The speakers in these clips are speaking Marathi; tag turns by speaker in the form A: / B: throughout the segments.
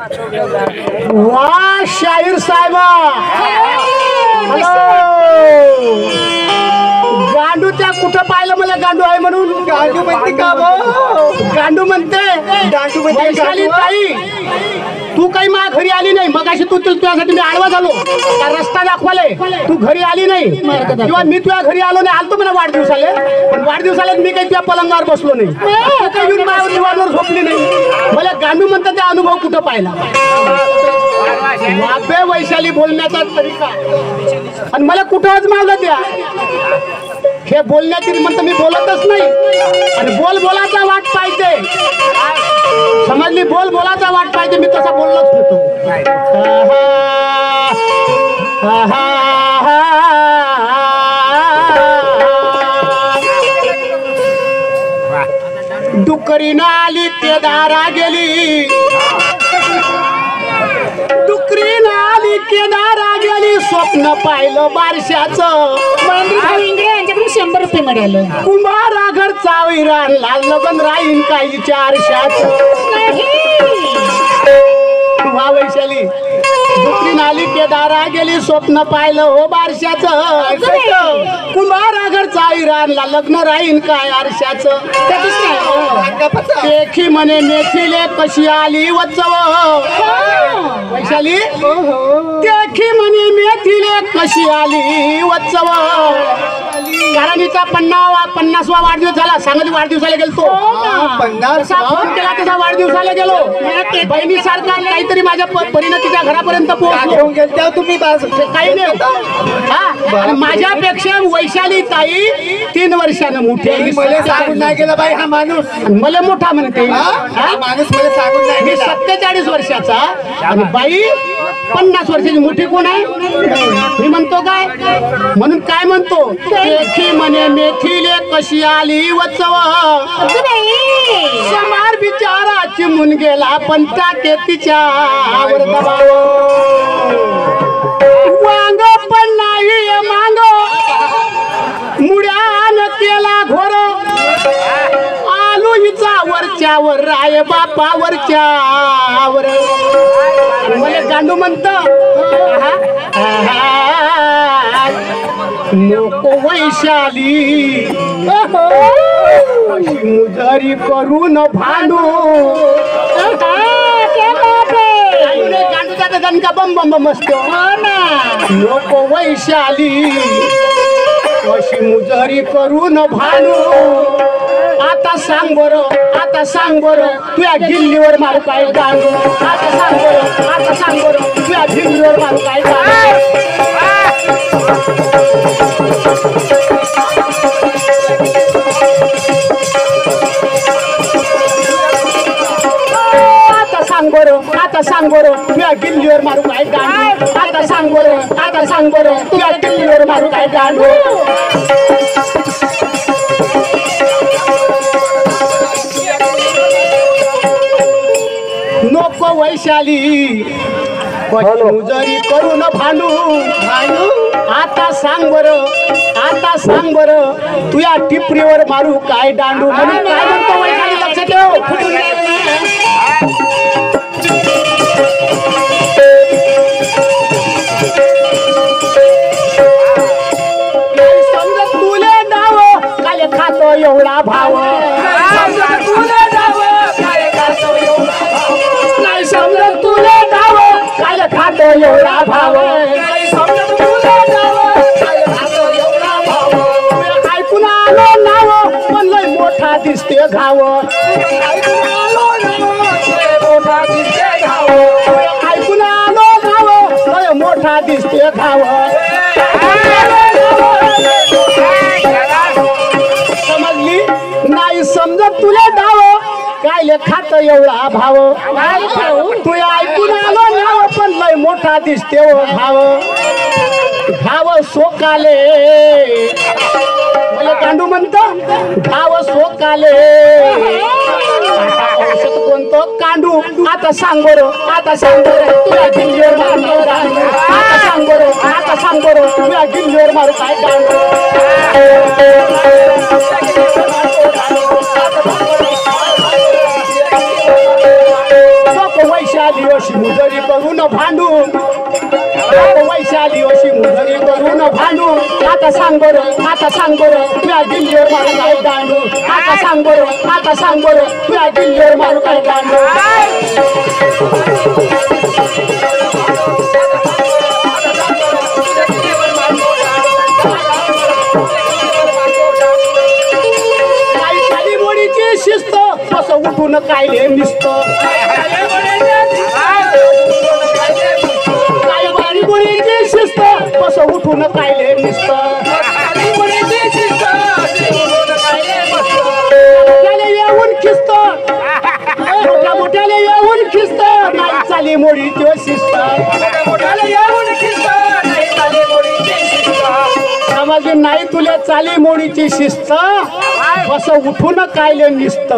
A: वाह शाहीर साहेबा, गांडू त्या कुठं पाहिलं मला गांडू आहे म्हणून?
B: गांडू म्हणते का
A: गांडू म्हणते.
B: गांडू म्हणते.
A: वैशाली ताई, तू काही मा घरी आली नाही. मग अशी तू तुझ्यासाठी मी आडवा झालो, त्या रस्ता दाखवाले, तू घरी आली नाही किंवा मी तुझ्या घरी आलो नाही. आलतो मला वाढदिवसाले, पण वाढदिवसाला मी काही त्या पलंगावर बसलो नाही. तू काही येऊन माझ्या दिवाणवर झोपली नाही. मला गांडू म्हणतात त्या अनुभव कुठं पाहिला? वापे वैशाली बोलण्याचा तरीका आणि मला कुठंच मावलं द्या. हे बोलण्याची म्हणतं मी बोलतच नाही. आणि बोल बोलाचा वाट पाहिजे, समजली? बोल बोलाचा वाट पाहिजे. मी तसा बोललोच होतो. डुकरीनं आली ते दारा गेली, डुकरीनं आली के दारा गेली. स्वप्न पाहिलं बारशाचं,
C: यांच्याकडून 100 रुपये मिळालं.
A: कुंभारा घर चावी रानला लगन राहीन काही 400चं. वा वैशाली, डुकरी नाली के दारा गेली. स्वप्न पाहिलं हो बारशाचं, कुंभारा घर चावी रानला लग्न राहीन काय 400चं. देखी म्हणे मेथीले कशी आली वचव. वैशाली, देखी म्हणे मेथीले कशी आली वचव. घराणीचा 50वा वाढदिवस झाला. सांगली वाढदिवसाला गेलो.
B: 50
A: फोन केला तसा वाढदिवसाला गेलो. बहिणीसारखा काहीतरी माझ्या परिणतीच्या घरापर्यंत पोहोचलो.
B: गेलत्या तुम्ही
A: काही नाही. हा, माझ्यापेक्षा वैशाली ताई 3 वर्षानं मोठी आहे.
B: मला सांगून नाही गेला बाई हा माणूस.
A: मला मोठा म्हणते.
B: माणूस मला सांगून नाही
A: मी
B: गेला.
A: 47 वर्षाचा आणि बाई 50 वर्षाची. मोठी कोण आहे? मी म्हणतो काय म्हणून काय म्हणतो? देखी म्हणे मेथीले कशी आली वचव. समार बिचारा चिमून गेला पण टाके तिच्यावर दबाव. वांग पण नाही मांग, मुड्यान केला घोर. आलू हिचा वरच्यावर राय बापा वरच्यावर. मला गांडू म्हणत नको वैशाली, मुजरी करून भांडू. गांडूचा दणका बम बम बम असतो. नको वैशाली, कशी मुजरी करून भांडू. आता सांग बरं, आता सांग बरं, तुझ्या गिल्लीवर मारू काय गांडू. आता सांग बरं, आता सांग बरं, तुझ्या गिल्लीवर मारू काय गांडू. आता सांग बरं, आता सांग बरं, तुझ्या गिल्लीवर मारू काय गांडू. आता सांग बरं, आता सांग बरं, तुझ्या गिल्लीवर मारू काय गांडू. नको वैशाली, जरी करून भांडू. आता सांग बरं, आता सांग बरं, तुझ्या टिपरीवर मारू काय दांडू. म्हणून काय म्हणतो वैशाली, लक्ष ठेव. फुटून समजत तुले नाव काय खातो एवढा भाव. समजत तुले नाव काय खातो एवढा भाव. नाही समजत तुले नाव काय खातो एवढा भाव. समजत तुले नाव काय खातो एवढा भाव. ऐकून आलो नाव पण लय मोठा दिसते घाव. ऐकून आलो नाव मोठा दिसते घाव. ऐकून आलो नाव लय मोठा दिसते घाव. समजली? नाही समजत तुला डाव काय खात एवढा भाव. तू ऐकून आलो नाव पण लय मोठा दिसते ओ भाव. भाव सोकाले, मला गांडू म्हणतो भाव सोकाले. औषध कोणतं कांडू. आता सांग बरं, आता सांग बरं, तुला गिल्लीवर मारू गांडू. आता सांग बरं, आता सांग बरं, तुला गिल्लीवर मारू काय गांडू. नको वैशाली, वैशाली अशी मुजरी करून भांडू वैशाली अशी मुजरी करून भांडू आता सांग बरं आता सांग बरं तुझ्या दिल्लीवर मारू काय दांडू आता सांग बरं आता सांग बरं तुझ्या दिल्लीवर मारू काय दांडू शिस्त कसं उठून कायले निसत मुलीची शिस्त कसं उठून कायले निसत येऊन खिस्त मोठ्या मोठ्याला येऊन खिस्त नाही चाली मोडीची शिस्त समजली नाही तुला चाली मोडीची शिस्त कसं उठून कायले निसत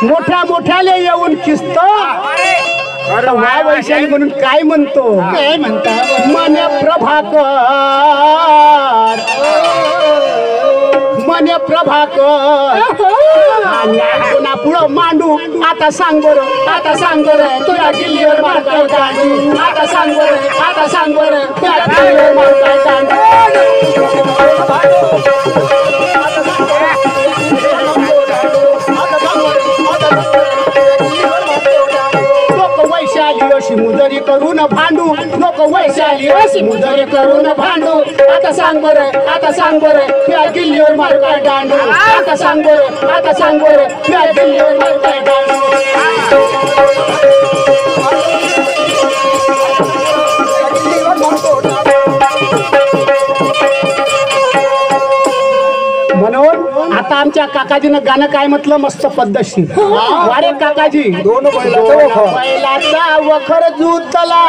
A: मोठ्या मोठ्याले येऊन खिस्त अरे वाय वैशाली म्हणून काय म्हणतो काय म्हणता मने प्रभाकर मने प्रभाकर पुन्हा पुढं मांडू आता सांग बरं आता सांग बरं तुला दिल्लीवर मार काय दांडू आता सांग बरं आता सांग बरं तुला दिल्लीवर मार काय दांडू वैशाली अशी मुजरी करून भांडू नको वैशाली अशी मुजरी करून भांडू आता सांग बरं आता सांग बरं तुझ्या दिल्लीवर मार काय दांडू आता सांग बरं आता सांग बरं तुझ्या दिल्लीवर मार काय दांडू म्हणून आता आमच्या काकाजीनं गाणं काय म्हटलं मस्त पद्धतशीर वारे काकाजी
B: दोन
A: बैलाचा वखर जुतला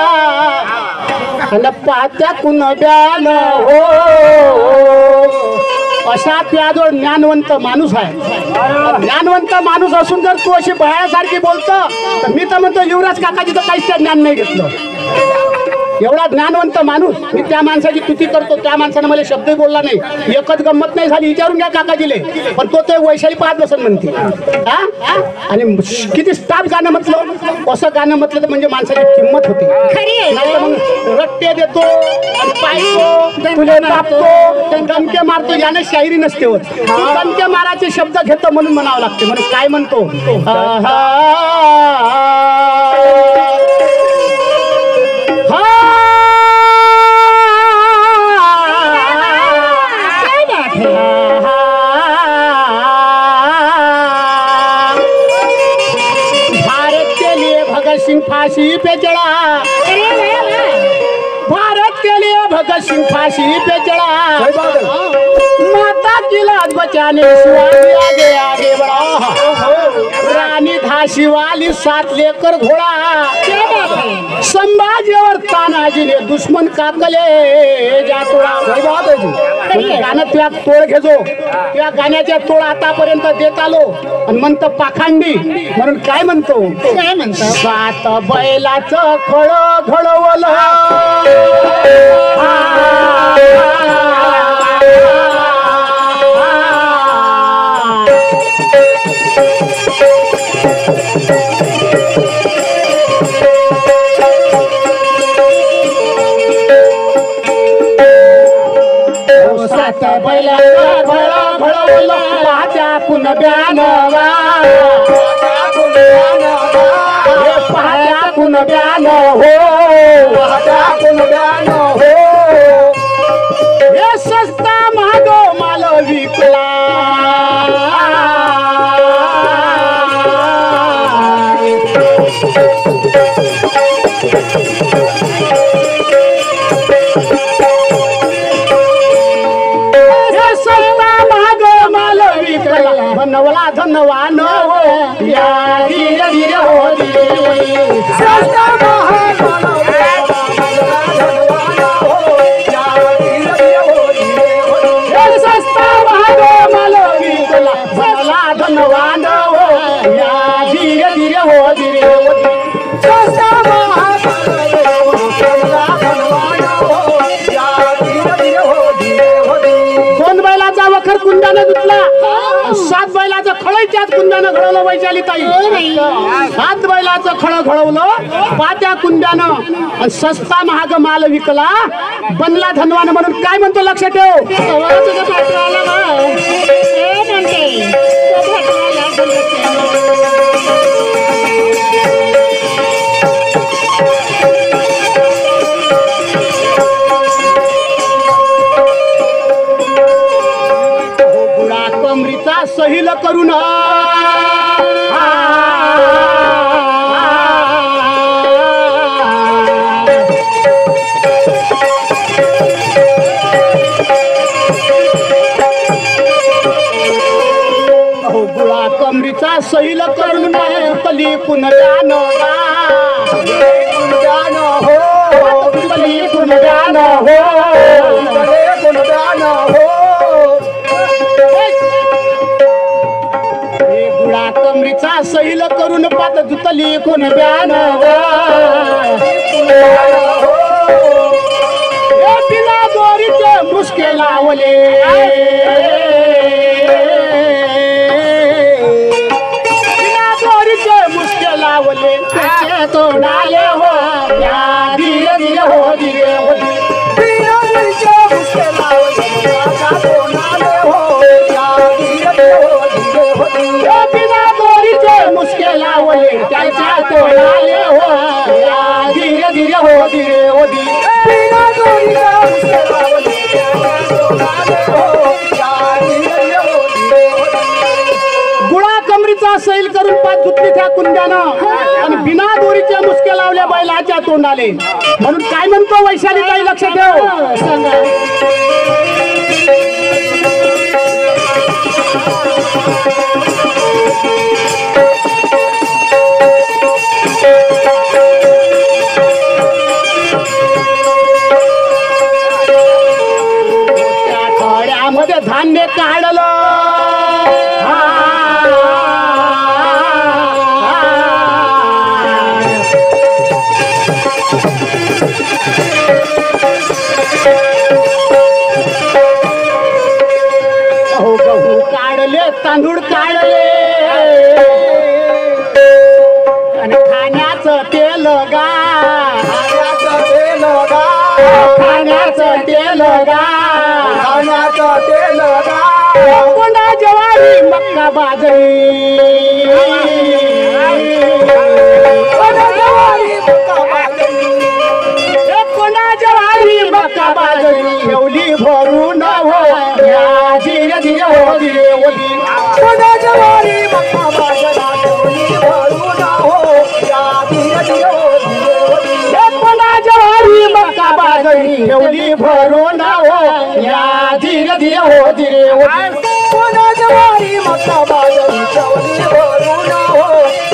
A: आणि पात्या कुण ब्यान हो असा त्याजवळ ज्ञानवंत माणूस आहे ज्ञानवंत माणूस असून जर तू अशी बायासारखी बोलतो तर मी तर म्हणतो युवराज काकाजीचं काहीच ज्ञान नाही घेतलं एवढा ज्ञानवंत माणूस मी त्या माणसाची स्तुती करतो त्या माणसाने मला शब्दही बोलला नाही एकच गंमत नाही झाली विचारून घ्या काकाजीले पण तो वैशाली पाहत बसन म्हणते आणि किती स्टाफ गाणं म्हटलं असं गाणं म्हटलं तर म्हणजे माणसाची किंमत होती नाही तर मग रट्टे देतो आणि पाहतो तुले तापतो दणके मारतो याने शायरी नसते होत दणके माराचे शब्द घेतो म्हणून म्हणावं लागते म्हणून काय म्हणतो फांसी पे चढ़ा भारत के लिए भगत सिंह फांसी पे चढ़ा माता की लाज बचाने शिवाजी आगे आगे बढ़ा रानी झांसी वाली साथ लेकर घोड़ा संभाजी और तानाजी ने दुश्मन का कले जा तोडा गाणं त्या तोड घेजो त्या गाण्याच्या तोड आतापर्यंत देत आलो आणि म्हणतो पाखांडी म्हणून काय म्हणतो सात बैलाचं खळ घडवलं सात बैलाचं खळ घडवलं पाहत्या कुण ब्यानवा पाहत्या कुण ब्यान हो पाहत्या कुण ब्यान हो हे सस्ता मागो माल विकला बनवला धनवान हो या धीरे धीरे हो सस्ता भाग मला विकला बनवला धनवान हो या धीरे धीरे हो धीरे दोन बैलाचा वखर कुंडाने धुतला सात बैलाचं खळही त्याच कुंड्यानं घडवलं वैशाली ताई. सात बैलाचं खळं घडवलं पात्या कुंड्यानं आणि सस्ता महाग माल विकला बनला धनवान म्हणून काय म्हणतो लक्ष ठेव.
C: तुझं पाठवायला भाव म्हणते तो पाठवायला
A: कमरीचा सहील करून गुळा कमरीचा सहील करून तली पुनर्यान हो तली पुनर्यान हो गुळा कमरीचा सैल करून पात जुतली कोण ब्यान बिना दोरीचे मुसके लावले बिना दोरीचे मुसके लावले त्याचे तोंडाले हो या धीरे धीरे हो धीरे हो बिना दोरीचे मुसके लावले त्याच्या तोंडाले हो या धीरे धीरे हो धीरे हो बिना दोरीचे मुसके लावले त्याच्या तोंडाले हो या धीरे धीरे हो धीरे हो बिना दोरीचे मुसके लावले त्याच्या तोंडाले हो या धीरे धीरे हो धीरे हो. गुळा कमरीचा सैल करून पाच जुतली त्या कुंड्यानं आणि बिना दोरीचे मुसके लावल्या बैलाच्या तोंडाले म्हणून काय म्हणतो वैशाली ताई लक्ष ठेव.
C: सांगा
A: त्या थोड्यामध्ये धान्य काढलं अहो गहू काढले तांदूळ काढले आणि खाण्याचं तेल गा खाण्याचं तेल गा खाण्याचं तेल गा खाण्याचं तेल गा कोंडा ज्वारी मक्का बाजरी कोंडा ज्वारी मक्का बाजरी कोंडा ज्वारी मक्का बाजरी एवढी भरून हो या धीरे धीरे हो धीरे हो कोंडा ज्वारी मक्का बाजरी एवढी भरून हो या धीरे धीरे हो धीरे हो कोंडा ज्वारी मक्का बाजरी एवढी भरून हो या धीरे धीरे हो धीरे हो कोंडा ज्वारी मक्का बाजरी एवढी भरून हो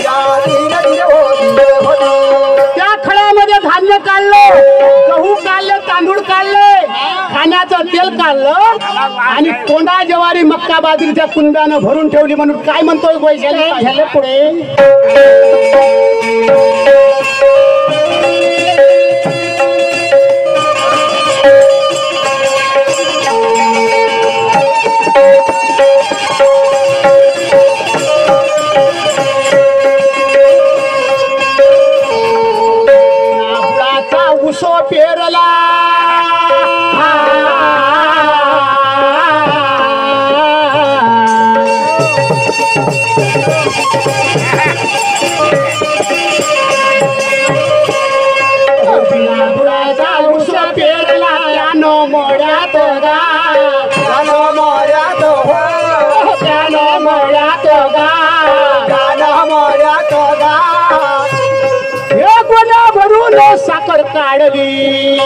A: या धीरे धीरे हो धीरे हो. त्या खळ्यामध्ये धान्य काढलं गहू काढले तांदूळ काढले खाण्याचं तेल काढलं आणि कोंडा ज्वारी मक्का बाजरीच्या कुंडानं भरून ठेवली म्हणून काय म्हणतोय वैशाली झाले पुढे. नाफळाचा उसो पेरला नाफळाचा उसो पेरला त्यानं मोड्यात गा त्यानं मोड्यात हो त्यानं मोड्यात गा त्यानं मोड्यात गा हे गोण्या भरून साखर काढली